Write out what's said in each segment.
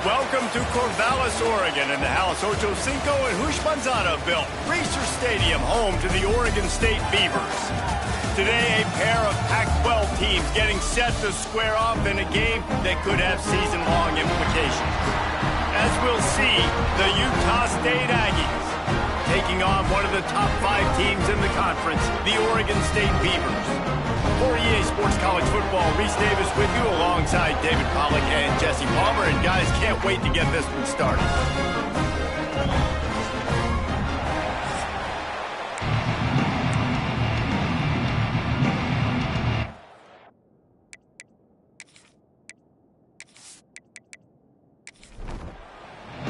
Welcome to Corvallis, Oregon, in the House Ocho Cinco and Hushmanzada built Reser Stadium, home to the Oregon State Beavers. Today, a pair of Pac-12 teams getting set to square off in a game that could have season-long implications. As we'll see, the Utah State Aggies taking on one of the top 5 teams in the conference, the Oregon State Beavers. For EA Sports College Football, Reese Davis with you alongside David Pollack and Jesse Palmer. And guys, can't wait to get this one started.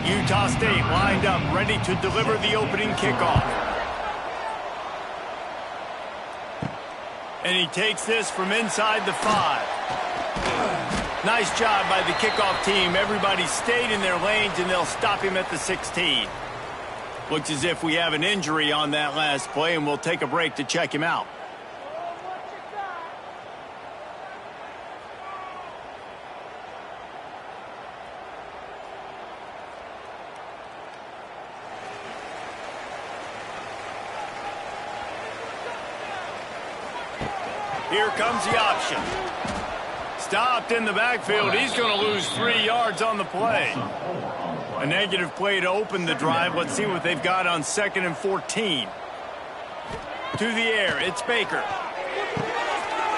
Utah State lined up, ready to deliver the opening kickoff. And he takes this from inside the 5. Nice job by the kickoff team. Everybody stayed in their lanes, and they'll stop him at the 16. Looks as if we have an injury on that last play, and we'll take a break to check him out. Here comes the option. Stopped in the backfield. He's going to lose 3 yards on the play. A negative play to open the drive. Let's see what they've got on 2nd and 14. To the air. It's Baker.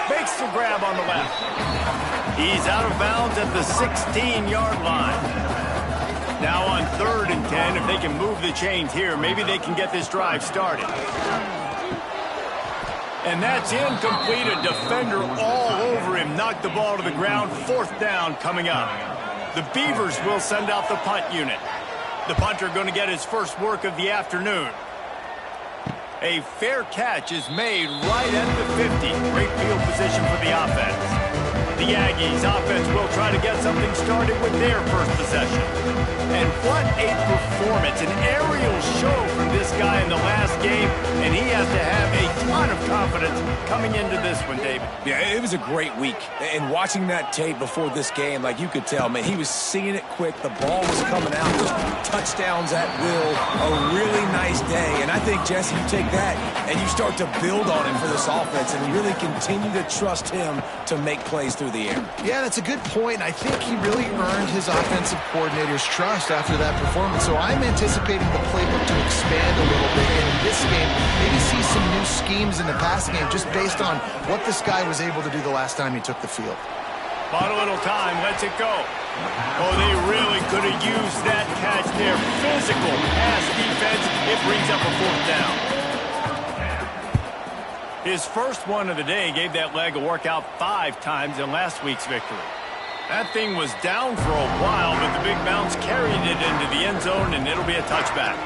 Makes the grab on the left. He's out of bounds at the 16-yard line. Now on 3rd and 10, if they can move the chains here, maybe they can get this drive started. And that's incomplete. A defender all over him. Knocked the ball to the ground. 4th down coming up. The Beavers will send out the punt unit. The punter going to get his first work of the afternoon. A fair catch is made right at the 50. Great field position for the offense. The Aggies offense will try to get something started with their first possession. And what a performance. An aerial show from this guy in the last game, and he has to have a ton of confidence coming into this one, David. Yeah, it was a great week. And watching that tape before this game, like you could tell, man, he was seeing it quick. The ball was coming out. Just touchdowns at will. A really nice day. And I think, Jesse, you take that and you start to build on him for this offense and really continue to trust him to make plays through the air. Yeah, that's a good point. I think he really earned his offensive coordinator's trust after that performance. So I'm anticipating the playbook to expand a little bit in this game. Maybe see some new schemes in the passing game just based on what this guy was able to do the last time he took the field. Bought a little time, lets it go. Oh, they really could have used that catch there. Physical pass defense. It brings up a 4th down. His first one of the day gave that leg a workout 5 times in last week's victory. That thing was down for a while, but the big bounce carried it into the end zone, and it'll be a touchback.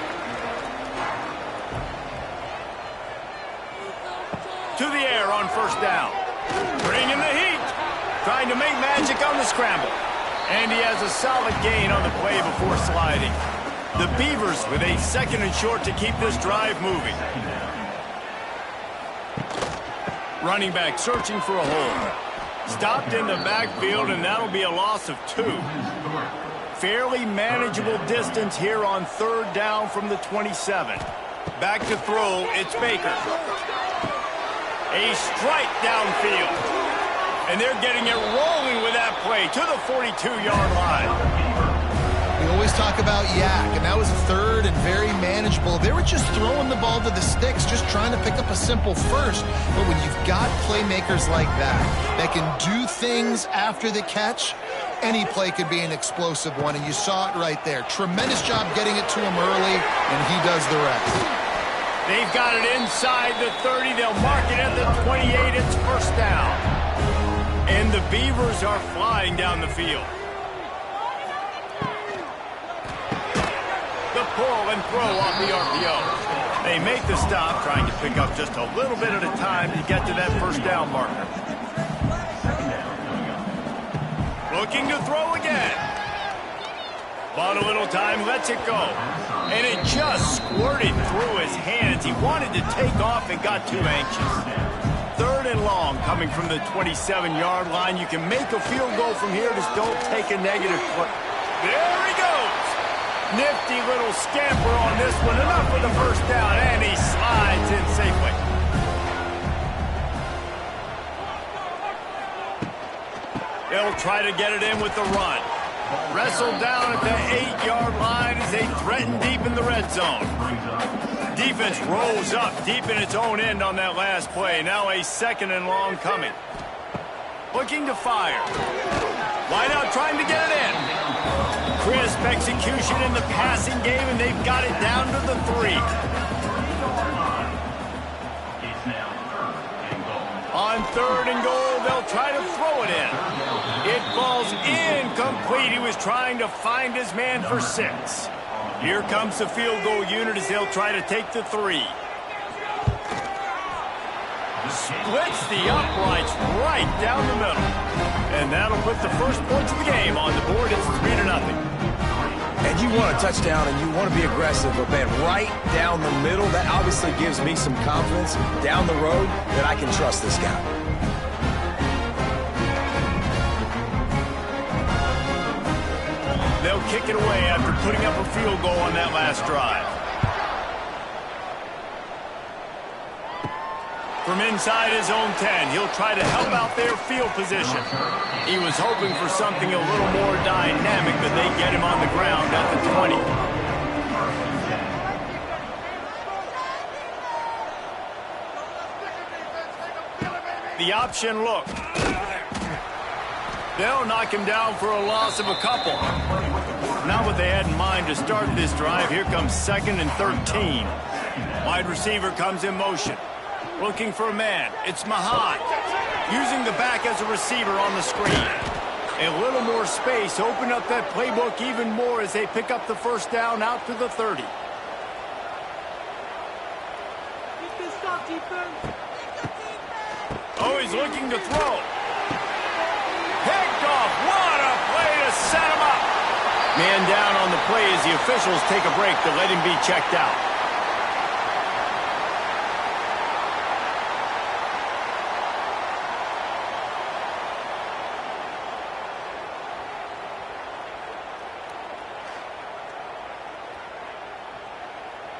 To the air on 1st down. Bringing the heat. Trying to make magic on the scramble. And he has a solid gain on the play before sliding. The Beavers with a 2nd and short to keep this drive moving. Running back searching for a hole. Stopped in the backfield, and that'll be a loss of 2. Fairly manageable distance here on 3rd down from the 27. Back to throw, it's Baker. A strike downfield. And they're getting it rolling with that play to the 42-yard line. We always talk about yak, and that was a 3rd and very manageable. They were just throwing the ball to the sticks, just trying to pick up a simple first. But when you've got playmakers like that can do things after the catch, any play could be an explosive one, and you saw it right there. Tremendous job getting it to him early, and he does the rest. They've got it inside the 30. They'll mark it at the 28. It's 1st down. And the Beavers are flying down the field. The pull and throw off the RPO. They make the stop, trying to pick up just a little bit at a time to get to that 1st down marker. Looking to throw again. Bought a little time, lets it go. And it just squirted through his hands. He wanted to take off and got too anxious. 3rd and long coming from the 27-yard line. You can make a field goal from here. Just don't take a negative play. There Nifty little scamper on this one. Enough for the first down, and he slides in safely. They'll try to get it in with the run. Wrestled down at the 8-yard line as they threaten deep in the red zone. Defense rolls up deep in its own end on that last play. Now a 2nd and long coming. Looking to fire. Wide out trying to get it in. Crisp execution in the passing game, and they've got it down to the 3. On 3rd and goal, they'll try to throw it in. It falls incomplete. He was trying to find his man for 6. Here comes the field goal unit as they'll try to take the 3. Splits the uprights right down the middle. And that'll put the first points of the game on the board. It's 3-0. And you want a touchdown and you want to be aggressive, but man, right down the middle, that obviously gives me some confidence down the road that I can trust this guy. They'll kick it away after putting up a field goal on that last drive. From inside his own 10, he'll try to help out their field position. He was hoping for something a little more dynamic, but they get him on the ground at the 20. The option look. They'll knock him down for a loss of a couple. Not what they had in mind to start this drive. Here comes 2nd and 13. Wide receiver comes in motion. Looking for a man. It's Mahan. Using the back as a receiver on the screen. A little more space. Open up that playbook even more as they pick up the first down out to the 30. Oh, he's looking to throw. Picked off. What a play to set him up. Man down on the play as the officials take a break to let him be checked out.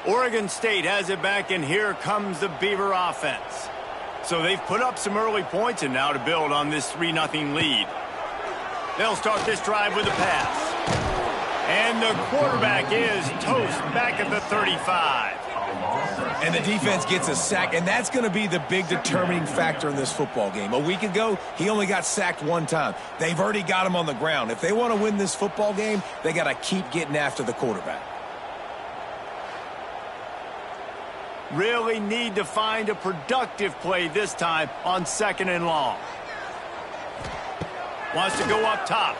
Oregon State has it back, and here comes the Beaver offense. So they've put up some early points, and now to build on this 3-0 lead. They'll start this drive with a pass. And the quarterback is toast back at the 35. And the defense gets a sack, and that's going to be the big determining factor in this football game. A week ago, he only got sacked 1 time. They've already got him on the ground. If they want to win this football game, they got to keep getting after the quarterback. Really need to find a productive play this time on 2nd and long. Wants to go up top.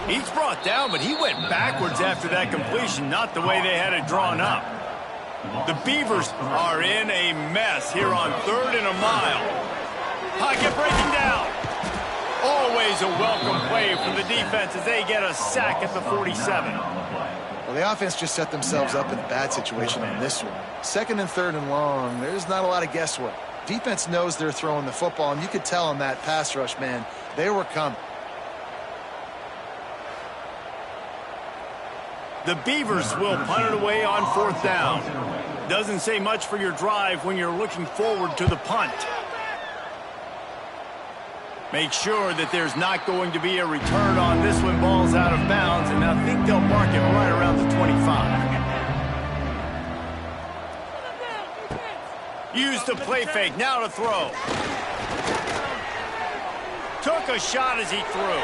He's brought down, but he went backwards after that completion, not the way they had it drawn up. The Beavers are in a mess here on 3rd and a mile. Pocket breaking down. Always a welcome play from the defense as they get a sack at the 47. Well, the offense just set themselves up in a bad situation on this one. 2nd and 3rd and long, there's not a lot of guesswork. Defense knows they're throwing the football, and you could tell on that pass rush, man, they were coming. The Beavers will punt it away on 4th down. Doesn't say much for your drive when you're looking forward to the punt. Make sure that there's not going to be a return on this one. Ball's out of bounds, and I think they'll mark it right around the 25. Use the play fake, now to throw. Took a shot as he threw.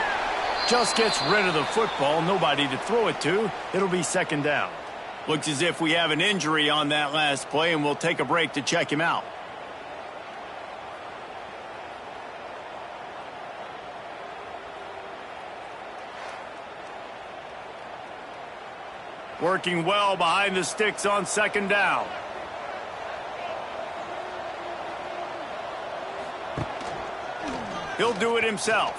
Just gets rid of the football, nobody to throw it to. It'll be 2nd down. Looks as if we have an injury on that last play, and we'll take a break to check him out. Working well behind the sticks on 2nd down. He'll do it himself.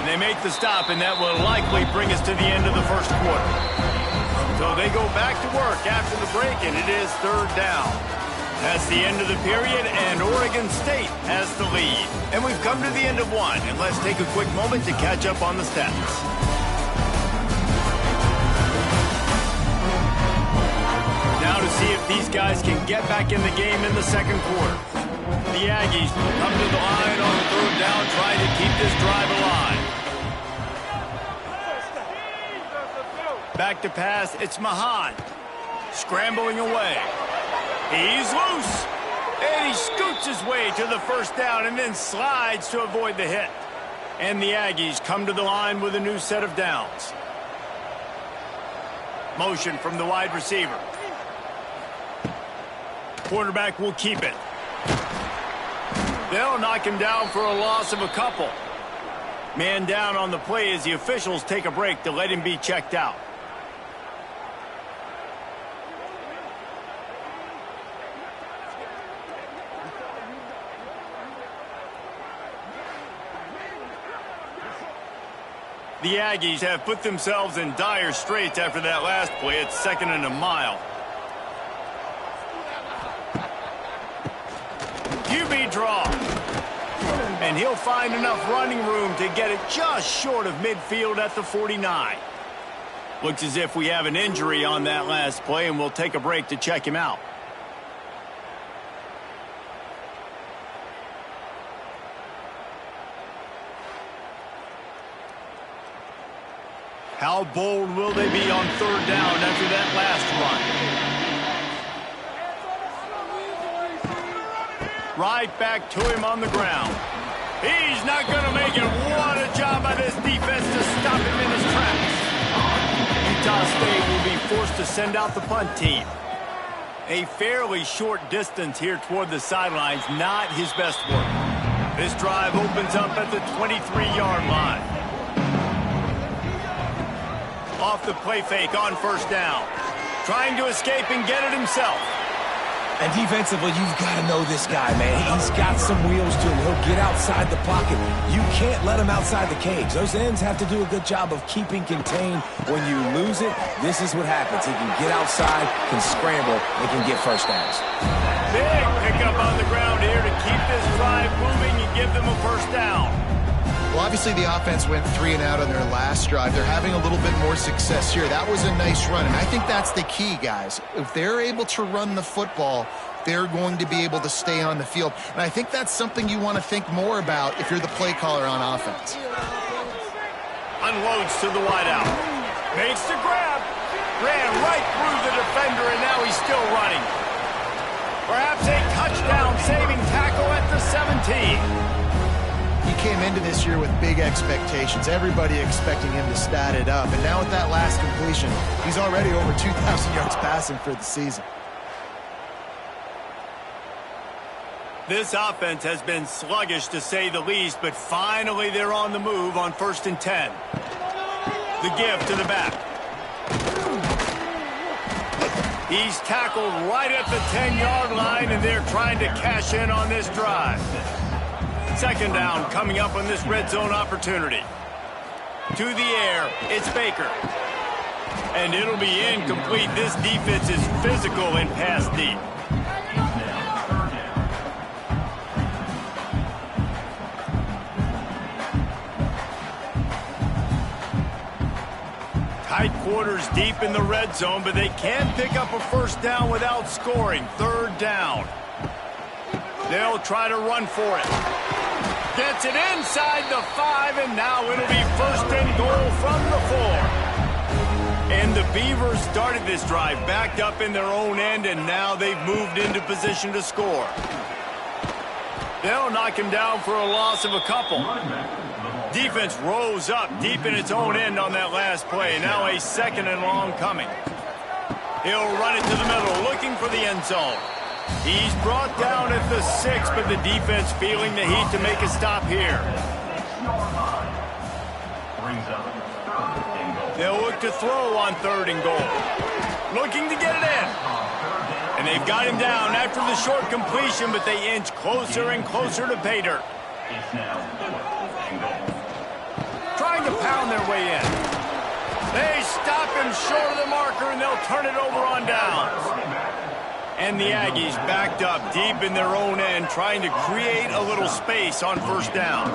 And they make the stop, and that will likely bring us to the end of the first quarter. So they go back to work after the break, and it is 3rd down. That's the end of the period, and Oregon State has the lead. And we've come to the end of one, and let's take a quick moment to catch up on the stats. Now to see if these guys can get back in the game in the second quarter. The Aggies come to the line on third down, trying to keep this drive alive. Back to pass, it's Mahan. Scrambling away. He's loose. And he scoots his way to the first down and then slides to avoid the hit. And the Aggies come to the line with a new set of downs. Motion from the wide receiver. Quarterback will keep it. They'll knock him down for a loss of a couple. Man down on the play as the officials take a break to let him be checked out. The Aggies have put themselves in dire straits after that last play. It's 2nd and a mile. QB draw. And he'll find enough running room to get it just short of midfield at the 49. Looks as if we have an injury on that last play, and we'll take a break to check him out. How bold will they be on third down after that last run? Right back to him on the ground. He's not going to make it. What a job by this defense to stop him in his tracks. Utah State will be forced to send out the punt team. A fairly short distance here toward the sidelines, not his best work. This drive opens up at the 23-yard line. Off the play fake on first down. Trying to escape and get it himself. And defensively, you've got to know this guy, man. He's got some wheels to him. He'll get outside the pocket. You can't let him outside the cage. Those ends have to do a good job of keeping contained. When you lose it, this is what happens. He can get outside, can scramble, and can get first downs. Big pickup on the ground here to keep this drive moving and give them a first down. Well, obviously the offense went 3 and out on their last drive. They're having a little bit more success here. That was a nice run, and I think that's the key, guys. If they're able to run the football, they're going to be able to stay on the field. And I think that's something you want to think more about if you're the play caller on offense. Unloads to the wideout. Makes the grab. Ran right through the defender, and now he's still running. Perhaps a touchdown-saving tackle at the 17. He came into this year with big expectations. Everybody expecting him to stat it up. And now with that last completion, he's already over 2,000 yards passing for the season. This offense has been sluggish to say the least, but finally they're on the move on 1st and 10. The give to the back. He's tackled right at the 10-yard line, and they're trying to cash in on this drive. 2nd down coming up on this red zone opportunity. To the air, it's Baker. And it'll be incomplete. This defense is physical and pass deep. Tight quarters deep in the red zone, but they can pick up a first down without scoring. 3rd down. They'll try to run for it. Gets it inside the 5, and now it'll be 1st and goal from the 4. And the Beavers started this drive backed up in their own end, and now they've moved into position to score. They'll knock him down for a loss of a couple. Defense rose up deep in its own end on that last play. Now a 2nd and long coming. He'll run it to the middle, looking for the end zone. He's brought down at the 6, but the defense feeling the heat to make a stop here. They'll look to throw on 3rd and goal. Looking to get it in. And they've got him down after the short completion, but they inch closer and closer to pay dirt. Trying to pound their way in. They stop him short of the marker, and they'll turn it over on downs. And the Aggies backed up deep in their own end, trying to create a little space on 1st down.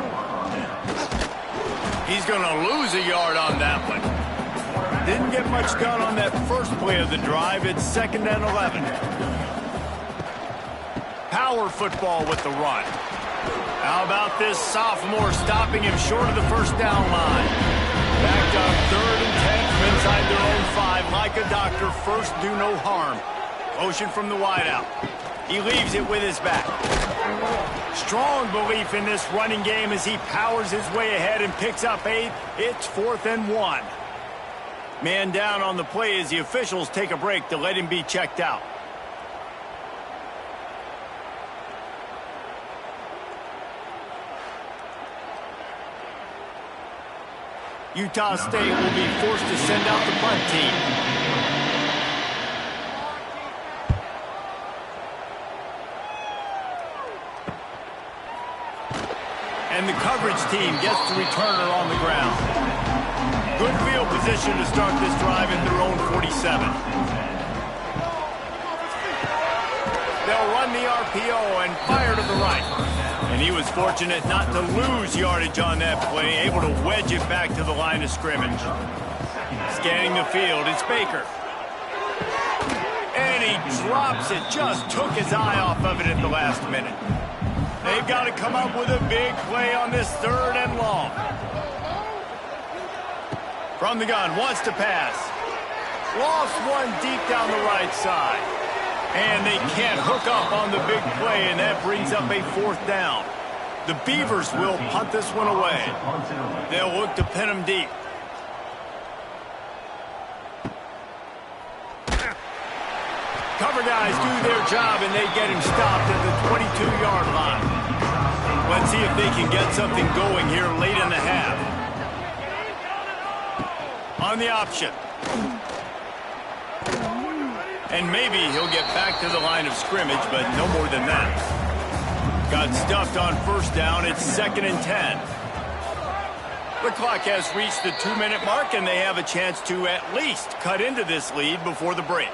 He's going to lose a yard on that one. Didn't get much done on that first play of the drive. It's 2nd and 11. Power football with the run. How about this sophomore stopping him short of the first down line? Back up 3rd and 10 from inside their own 5. Like a doctor, first do no harm. Motion from the wideout. He leaves it with his back. Strong belief in this running game as he powers his way ahead and picks up 8. It's 4th and 1. Man down on the play as the officials take a break to let him be checked out. Utah State will be forced to send out the punt team. And the coverage team gets the returner on the ground. Good field position to start this drive at their own 47. They'll run the RPO and fire to the right. And he was fortunate not to lose yardage on that play, able to wedge it back to the line of scrimmage. Scanning the field, it's Baker. And he drops it, just took his eye off of it at the last minute. They've got to come up with a big play on this 3rd and long. From the gun, wants to pass. Lost one deep down the right side. And they can't hook up on the big play, and that brings up a 4th down. The Beavers will punt this one away. They'll look to pin him deep. Cover guys do their job, and they get him stopped at the 22-yard line. Let's see if they can get something going here late in the half. On the option. And maybe he'll get back to the line of scrimmage, but no more than that. Got stuffed on 1st down. It's 2nd and 10. The clock has reached the 2-minute mark, and they have a chance to at least cut into this lead before the break.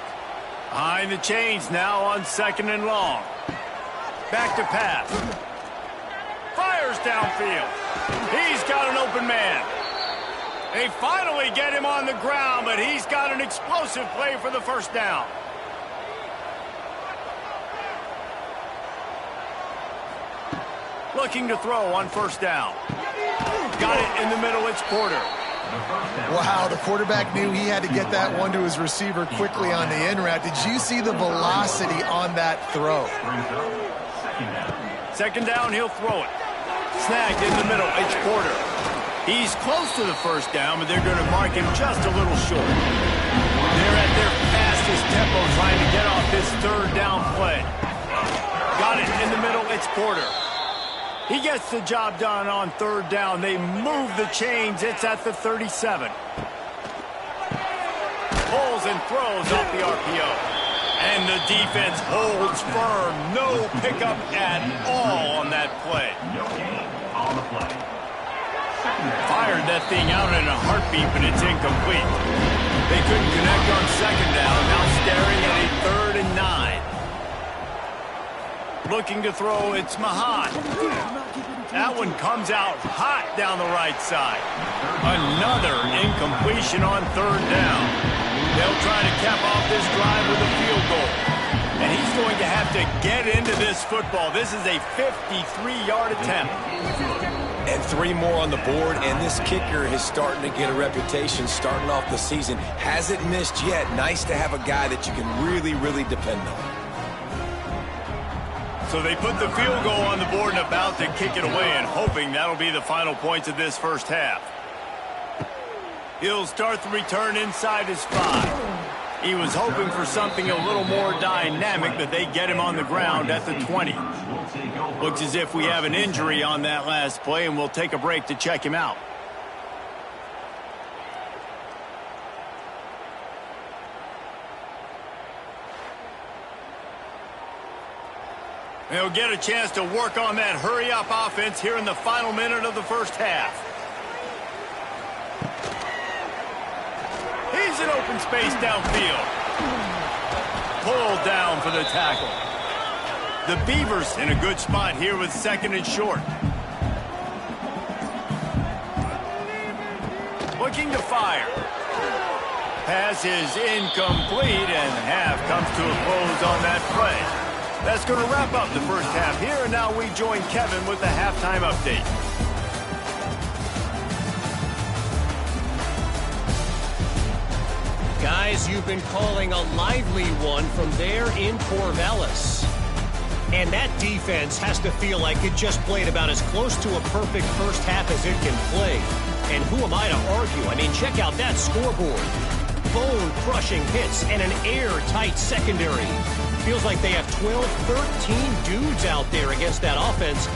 Behind the chains now on 2nd and long. Back to pass. Fires downfield. He's got an open man. They finally get him on the ground, but he's got an explosive play for the 1st down. Looking to throw on 1st down. Got it in the middle, it's Porter. Wow, the quarterback knew he had to get that one to his receiver quickly on the in route. Did you see the velocity on that throw? 2nd down, he'll throw it. Snagged in the middle, it's Porter. He's close to the 1st down, but they're going to mark him just a little short. They're at their fastest tempo trying to get off this 3rd down play. Got it in the middle, it's Porter. He gets the job done on 3rd down. They move the chains. It's at the 37. Pulls and throws off the RPO. And the defense holds firm. No pickup at all on that play. Fired that thing out in a heartbeat, but it's incomplete. They couldn't connect on 2nd down. Now staring at a 3rd and 9. Looking to throw, it's Mahan. That one comes out hot down the right side. Another incompletion on 3rd down. They'll try to cap off this drive with a field goal. And he's going to have to get into this football. This is a 53-yard attempt. And 3 more on the board, and this kicker is starting to get a reputation starting off the season. Hasn't missed yet. Nice to have a guy that you can really, really depend on. So they put the field goal on the board and about to kick it away, and hoping that'll be the final points of this 1st half. He'll start the return inside his 5. He was hoping for something a little more dynamic, but they get him on the ground at the 20. Looks as if we have an injury on that last play, and we'll take a break to check him out. They'll get a chance to work on that hurry-up offense here in the final minute of the 1st half. He's in open space downfield. Pulled down for the tackle. The Beavers in a good spot here with 2nd and short. Looking to fire. Pass is incomplete, and half comes to a close on that play. That's going to wrap up the first half here, and now we join Kevin with the halftime update. Guys, you've been calling a lively one from there in Corvallis. And that defense has to feel like it just played about as close to a perfect first half as it can play. And who am I to argue? I mean, check out that scoreboard. Bone-crushing hits and an airtight secondary. Feels like they have 12, 13 dudes out there against that offense,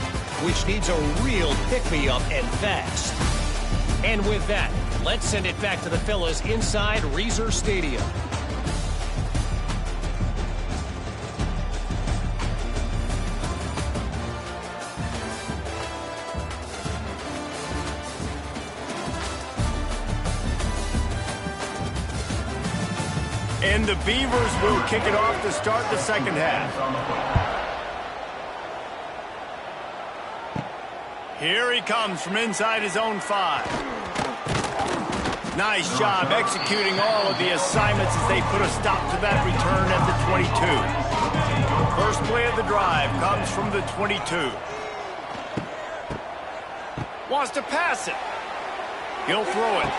which needs a real pick-me-up and fast. And with that, let's send it back to the fellas inside Reser Stadium. And the Beavers will kick it off to start the second half. Here he comes from inside his own 5. Nice job executing all of the assignments as they put a stop to that return at the 22. First play of the drive comes from the 22. Wants to pass it. He'll throw it.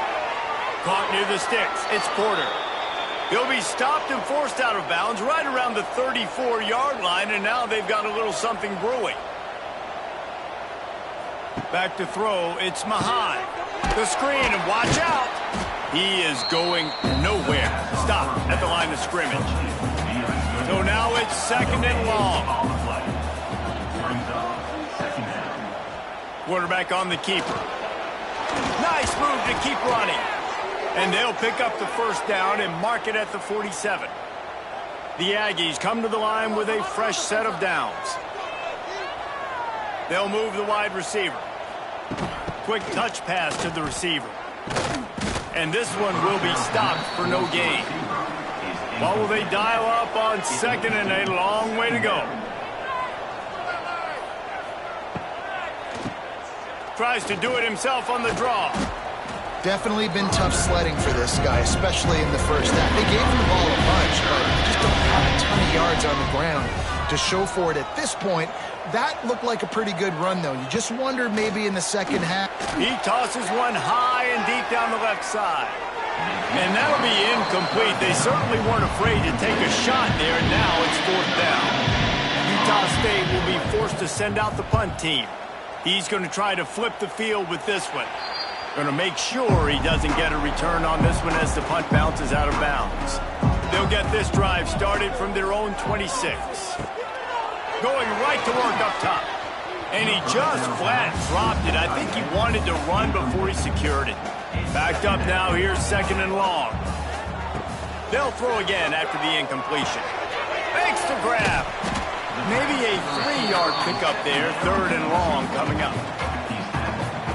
Caught near the sticks. It's Porter. He'll be stopped and forced out of bounds right around the 34-yard line, and now they've got a little something brewing. Back to throw, it's Mahan. The screen, and watch out! He is going nowhere. Stop at the line of scrimmage. So now it's second and long. Quarterback on the keeper. Nice move to keep running. And they'll pick up the first down and mark it at the 47. The Aggies come to the line with a fresh set of downs. They'll move the wide receiver. Quick touch pass to the receiver. And this one will be stopped for no gain. What will they dial up on second and a long way to go? Tries to do it himself on the draw. Definitely been tough sledding for this guy, especially in the first half. They gave him the ball a bunch, but they just don't have a ton of yards on the ground to show for it at this point. That looked like a pretty good run, though. You just wonder maybe in the second half. He tosses one high and deep down the left side. And that'll be incomplete. They certainly weren't afraid to take a shot there, and now it's fourth down. Utah State will be forced to send out the punt team. He's going to try to flip the field with this one. Going to make sure he doesn't get a return on this one as the punt bounces out of bounds. They'll get this drive started from their own 26. Going right to work up top. And he just flat dropped it. I think he wanted to run before he secured it. Backed up now, here's second and long. They'll throw again after the incompletion. Makes the grab. Maybe a 3-yard pickup there, third and long coming up.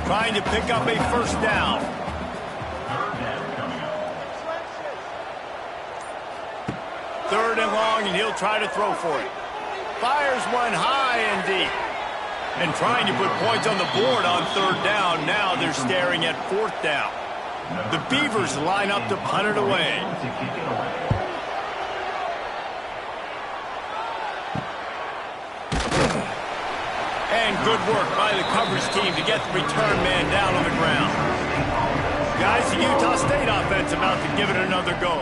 Trying to pick up a first down. Third and long, and he'll try to throw for it. Fires one high and deep. And trying to put points on the board on third down. Now they're staring at fourth down. The Beavers line up to punt it away. And good work by the coverage team to get the return man down on the ground. Guys, the Utah State offense about to give it another go.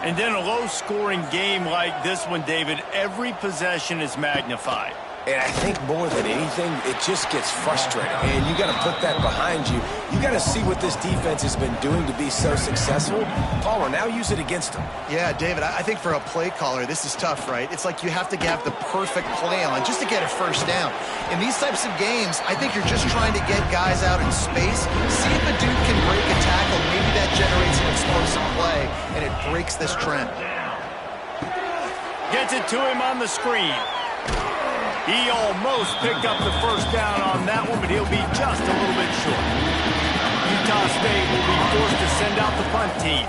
And then a low-scoring game like this one, David, every possession is magnified. And I think more than anything, it just gets frustrating. And you got to put that behind you. You got to see what this defense has been doing to be so successful. Palmer, now use it against them. Yeah, David, I think for a play caller, this is tough, right? It's like you have to have the perfect play on just to get a first down. In these types of games, I think you're just trying to get guys out in space, see if a dude can break a tackle. Maybe that generates an explosive play, and it breaks this trend. Gets it to him on the screen. He almost picked up the first down on that one, but he'll be just a little bit short. Utah State will be forced to send out the punt team.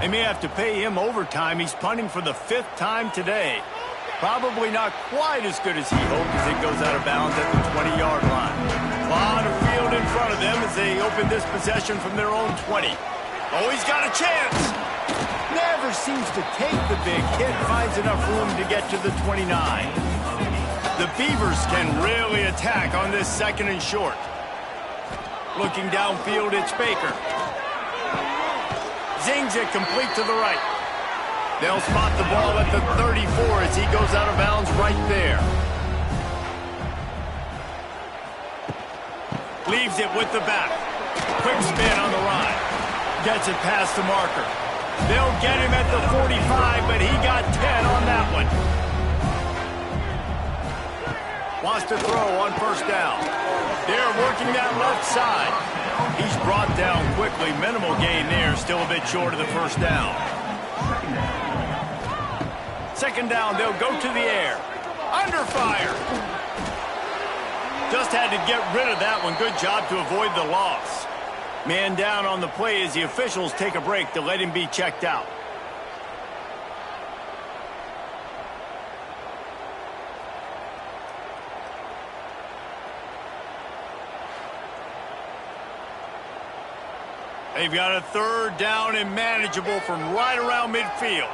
They may have to pay him overtime. He's punting for the 5th time today. Probably not quite as good as he hoped as it goes out of bounds at the 20-yard line. A lot of field in front of them as they open this possession from their own 20. Oh, he's got a chance. Never seems to take the big hit. Finds enough room to get to the 29. The Beavers can really attack on this 2nd and short. Looking downfield, it's Baker. Zings it complete to the right. They'll spot the ball at the 34 as he goes out of bounds right there. Leaves it with the back. Quick spin on the ride. Gets it past the marker. They'll get him at the 45, but he got 10 on that one. Wants to throw on 1st down. They're working that left side. He's brought down quickly. Minimal gain there. Still a bit short of the 1st down. 2nd down, they'll go to the air. Under fire. Just had to get rid of that one. Good job to avoid the loss. Man down on the play as the officials take a break to let him be checked out. They've got a 3rd down and manageable from right around midfield.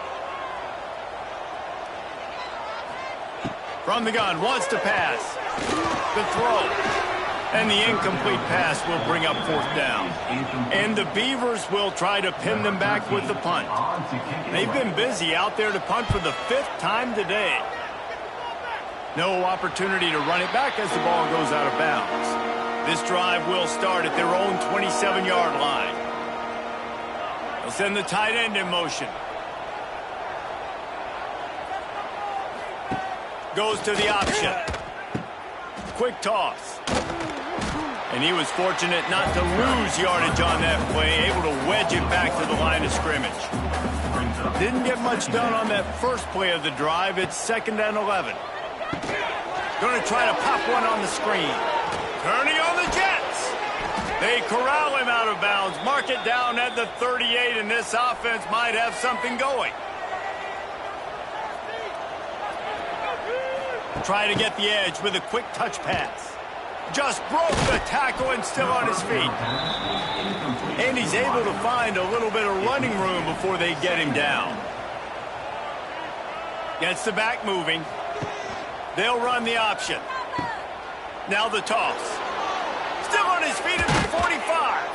From the gun, wants to pass. The throw. And the incomplete pass will bring up 4th down. And the Beavers will try to pin them back with the punt. They've been busy out there to punt for the 5th time today. No opportunity to run it back as the ball goes out of bounds. This drive will start at their own 27-yard line. They'll send the tight end in motion. Goes to the option. Quick toss. And he was fortunate not to lose yardage on that play, able to wedge it back to the line of scrimmage. Didn't get much done on that first play of the drive. It's 2nd and 11. Going to try to pop one on the screen. Turning on the Jets. They corral him out of bounds. Mark it down at the 38, and this offense might have something going. Try to get the edge with a quick touch pass. Just broke the tackle and still on his feet. And he's able to find a little bit of running room before they get him down. Gets the back moving. They'll run the option. Now the toss. Still on his feet at the 45.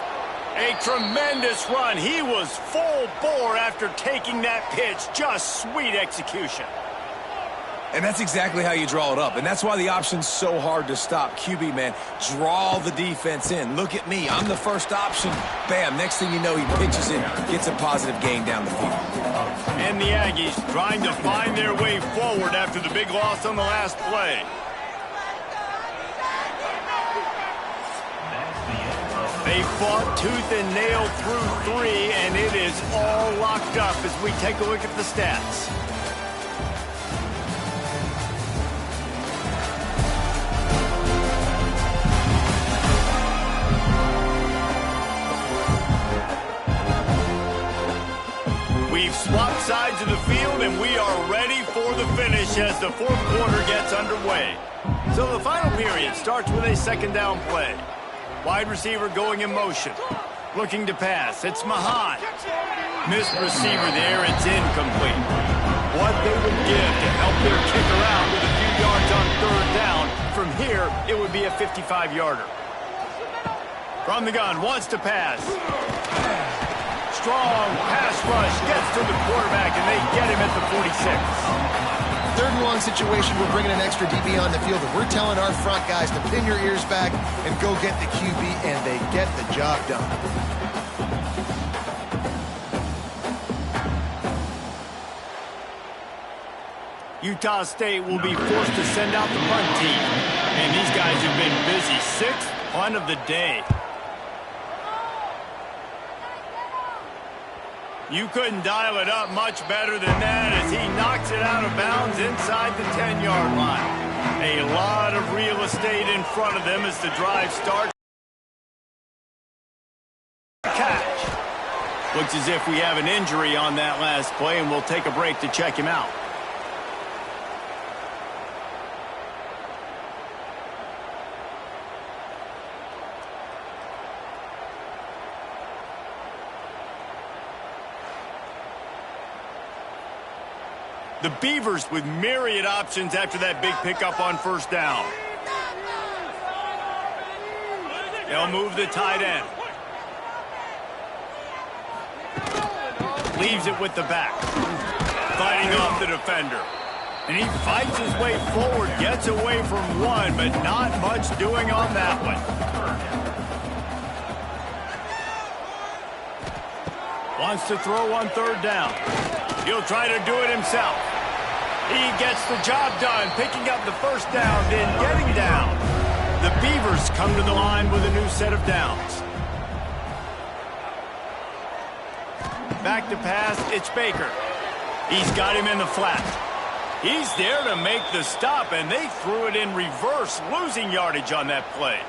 A tremendous run. He was full bore after taking that pitch. Just sweet execution. And that's exactly how you draw it up. And that's why the option's so hard to stop. QB, man, draw the defense in. Look at me. I'm the first option. Bam. Next thing you know, he pitches it, gets a positive gain down the field. And the Aggies trying to find their way forward after the big loss on the last play. They fought tooth and nail through 3, and it is all locked up as we take a look at the stats. We've swapped sides of the field, and we are ready for the finish as the 4th quarter gets underway. So the final period starts with a 2nd down play. Wide receiver going in motion. Looking to pass. It's Mahan. Missed receiver there. It's incomplete. What they would give to help their kicker out with a few yards on 3rd down. From here, it would be a 55-yarder. From the gun, wants to pass. Strong pass rush, gets to the quarterback, and they get him at the 46. 3rd and long situation, we're bringing an extra DB on the field, and we're telling our front guys to pin your ears back and go get the QB, and they get the job done. Utah State will be forced to send out the punt team, and these guys have been busy. 6th punt of the day. You couldn't dial it up much better than that as he knocks it out of bounds inside the 10-yard line. A lot of real estate in front of them as the drive starts. Catch. Looks as if we have an injury on that last play, and we'll take a break to check him out. The Beavers with myriad options after that big pickup on first down. They'll move the tight end. Leaves it with the back. Fighting off the defender. And he fights his way forward, gets away from one, but not much doing on that one. Wants to throw on third down. He'll try to do it himself. He gets the job done, picking up the first down, then getting down. The Beavers come to the line with a new set of downs. Back to pass, it's Baker. He's got him in the flat. He's there to make the stop, and they threw it in reverse, losing yardage on that play.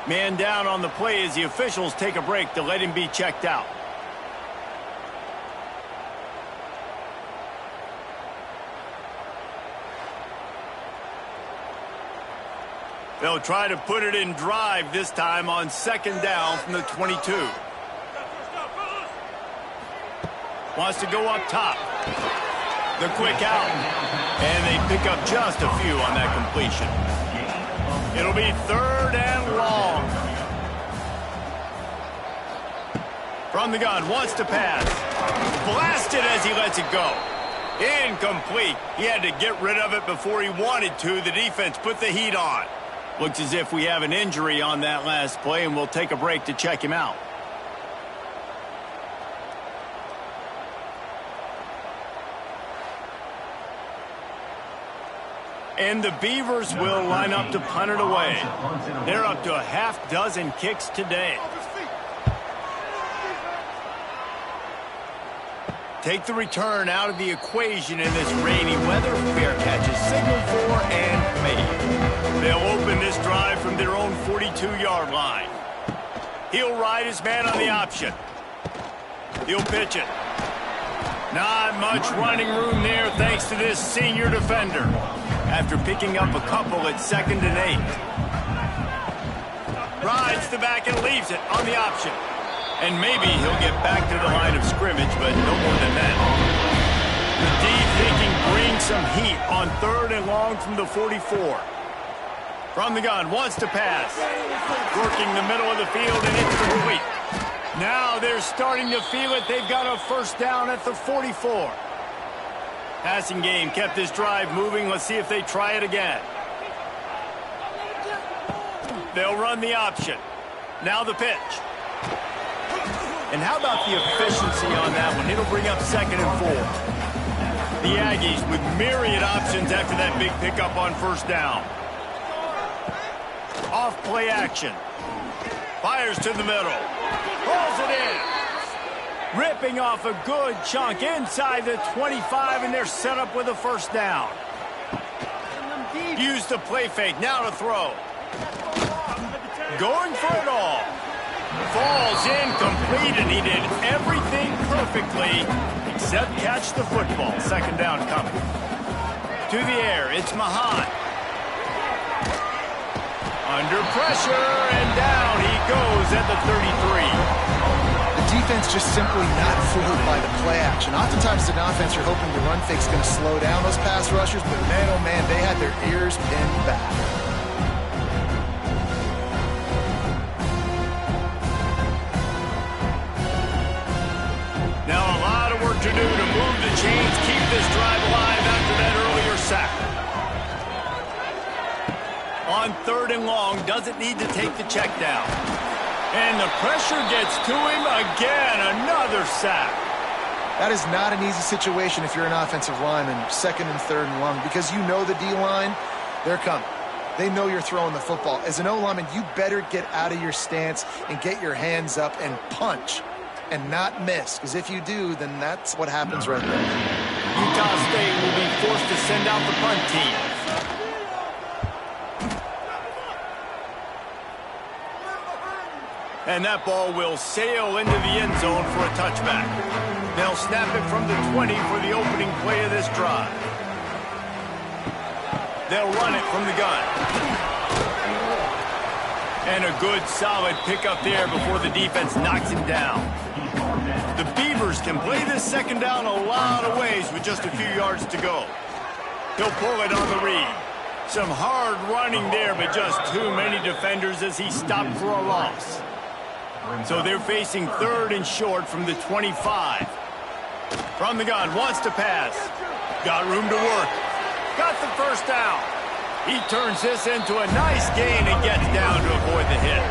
Man down on the play as the officials take a break to let him be checked out. They'll try to put it in drive this time on second down from the 22. Wants to go up top. The quick out. And they pick up just a few on that completion. It'll be third and long. From the gun, wants to pass. Blasted as he lets it go. Incomplete. He had to get rid of it before he wanted to. The defense put the heat on. Looks as if we have an injury on that last play, and we'll take a break to check him out. And the Beavers will line up to punt it away. They're up to a half dozen kicks today. Take the return out of the equation in this rainy weather. Fair catch is signaled for and made. They'll open this drive from their own 42-yard line. He'll ride his man on the option. He'll pitch it. Not much running room there thanks to this senior defender. After picking up a couple at 2nd and 8. Rides the back and leaves it on the option. And maybe he'll get back to the line of scrimmage, but no more than that. The D thinking brings some heat on 3rd and long from the 44. From the gun, wants to pass. Working the middle of the field, and it's complete. Now they're starting to feel it. They've got a first down at the 44. Passing game kept this drive moving. Let's see if they try it again. They'll run the option. Now the pitch. And how about the efficiency on that one? It'll bring up 2nd and 4. The Aggies with myriad options after that big pickup on first down. Off play action. Fires to the middle. Pulls it in. Ripping off a good chunk inside the 25, and they're set up with a first down. Use the play fake. Now to throw. Going for it all. Falls incomplete, and he did everything perfectly except catch the football. 2nd down coming. To the air, it's Mahan. Under pressure, and down he goes at the 33. The defense just simply not fooled by the play action. Oftentimes as an offense, you're hoping the run fake's going to slow down those pass rushers, but man, oh man, they had their ears pinned back. Now a lot of work to do to move the chains, keep this drive alive after that earlier sack. On 3rd and long, doesn't need to take the check down. And the pressure gets to him again, another sack. That is not an easy situation if you're an offensive lineman, 2nd and 3rd and long, because you know the D-line, they're coming. They know you're throwing the football. As an O-lineman, you better get out of your stance and get your hands up and punch and not miss, because if you do, then that's what happens right there. Utah State will be forced to send out the punt team. And that ball will sail into the end zone for a touchback. They'll snap it from the 20 for the opening play of this drive. They'll run it from the gun. And a good solid pickup there before the defense knocks him down. The Beavers Beavers can play this second down a lot of ways with just a few yards to go. He'll pull it on the read. Some hard running there, but just too many defenders as he stopped for a loss. So they're facing 3rd and short from the 25. From the gun, wants to pass. Got room to work. Got the first down. He turns this into a nice gain and gets down to avoid the hit.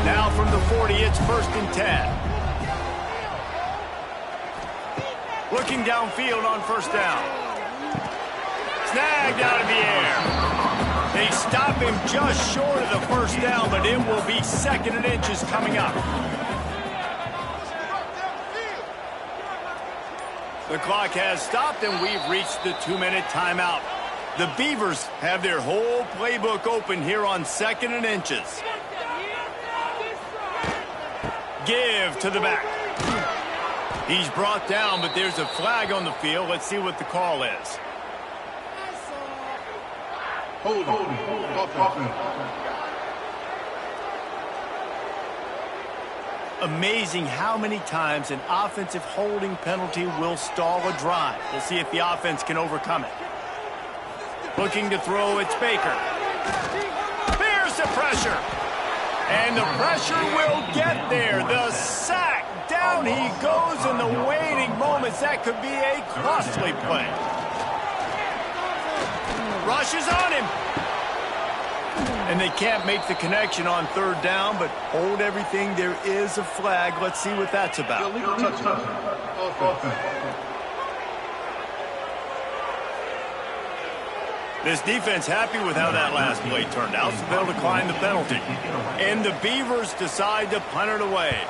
Now from the 40, it's 1st and 10. Looking downfield on 1st down. Snagged out of the air. They stop him just short of the 1st down, but it will be 2nd and inches coming up. The clock has stopped, and we've reached the 2-minute timeout. The Beavers have their whole playbook open here on 2nd and inches. Give to the back. He's brought down, but there's a flag on the field. Let's see what the call is. Hold on. Amazing how many times an offensive holding penalty will stall a drive. We'll see if the offense can overcome it. Looking to throw, it's Baker. There's the pressure. And the pressure will get there. The sack. Down he goes in the waiting moments. That could be a costly play. Rushes on him. And they can't make the connection on 3rd down, but hold everything. There is a flag. Let's see what that's about. This defense happy with how that last play turned out, so they'll decline the penalty. And the Beavers decide to punt it away.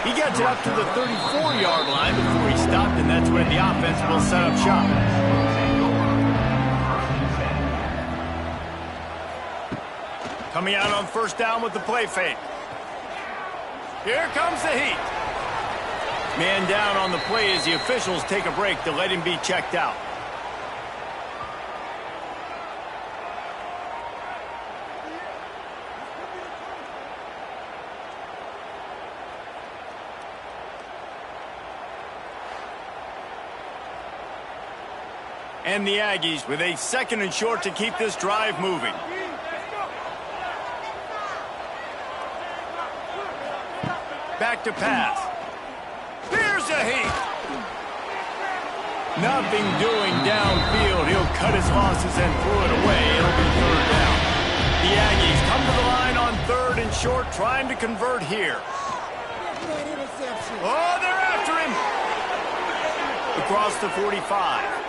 He gets it up to the 34-yard line before he stopped, and that's where the offense will set up shop. Coming out on 1st down with the play fake. Here comes the heat. Man down on the play as the officials take a break to let him be checked out. And the Aggies with a 2nd and short to keep this drive moving. Back to pass. Here's a heat. Nothing doing downfield. He'll cut his losses and throw it away. It'll be 3rd down. The Aggies come to the line on 3rd and short, trying to convert here. Oh, they're after him. Across the 45.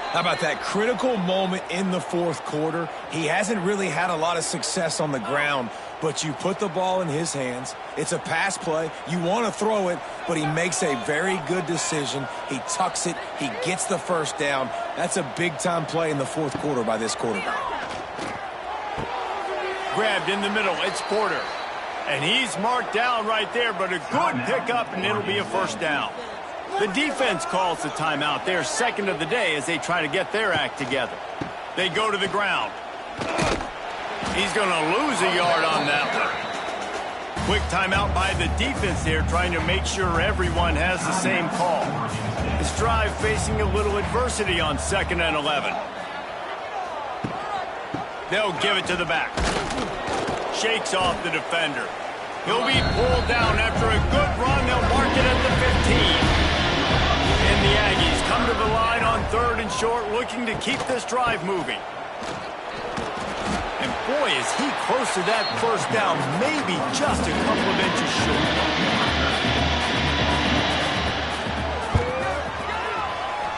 How about that critical moment in the 4th quarter? He hasn't really had a lot of success on the ground, but you put the ball in his hands. It's a pass play. You want to throw it, but he makes a very good decision. He tucks it. He gets the 1st down. That's a big-time play in the 4th quarter by this quarterback. Grabbed in the middle. It's Porter. And he's marked down right there, but a good pickup, and it'll be a 1st down. The defense calls the timeout. They're 2nd of the day as they try to get their act together. They go to the ground. He's going to lose a yard on that one. Quick timeout by the defense there, trying to make sure everyone has the same call. This drive facing a little adversity on 2nd and 11. They'll give it to the back. Shakes off the defender. He'll be pulled down after a good run. They'll mark it at the 15. And the Aggies come to the line on 3rd and short, looking to keep this drive moving. And boy, is he close to that 1st down, maybe just a couple of inches short.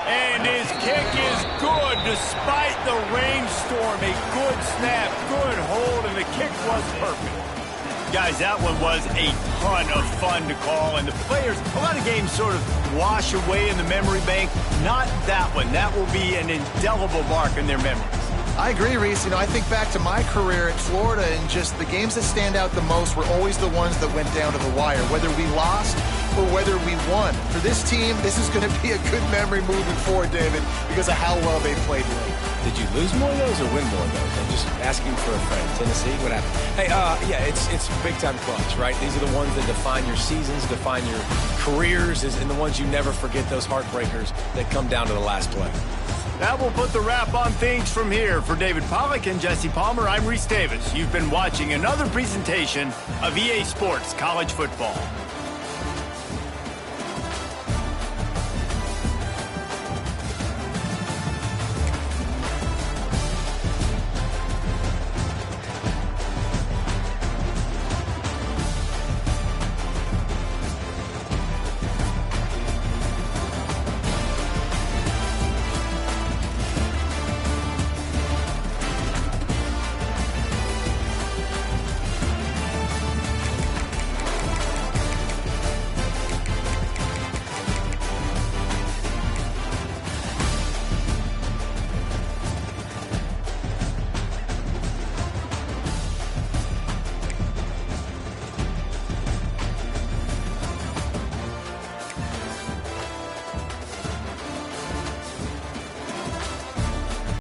And his kick is good despite the rainstorm. A good snap, good hold, and the kick was perfect. Guys, that one was a ton of fun to call, and the players, a lot of games sort of wash away in the memory bank. Not that one. That will be an indelible mark in their memories. I agree, Reese. I think back to my career at Florida, and just the games that stand out the most were always the ones that went down to the wire, whether we lost or whether we won. For this team, this is going to be a good memory moving forward, David, because of how well they played late. Did you lose more of those or win more of those? I'm just asking for a friend. Tennessee, what happened? Hey, yeah, it's big-time clutch, right? These are the ones that define your seasons, define your careers, and the ones you never forget, those heartbreakers that come down to the last play. That will put the wrap on things from here. For David Pollack and Jesse Palmer, I'm Reese Davis. You've been watching another presentation of EA Sports College Football.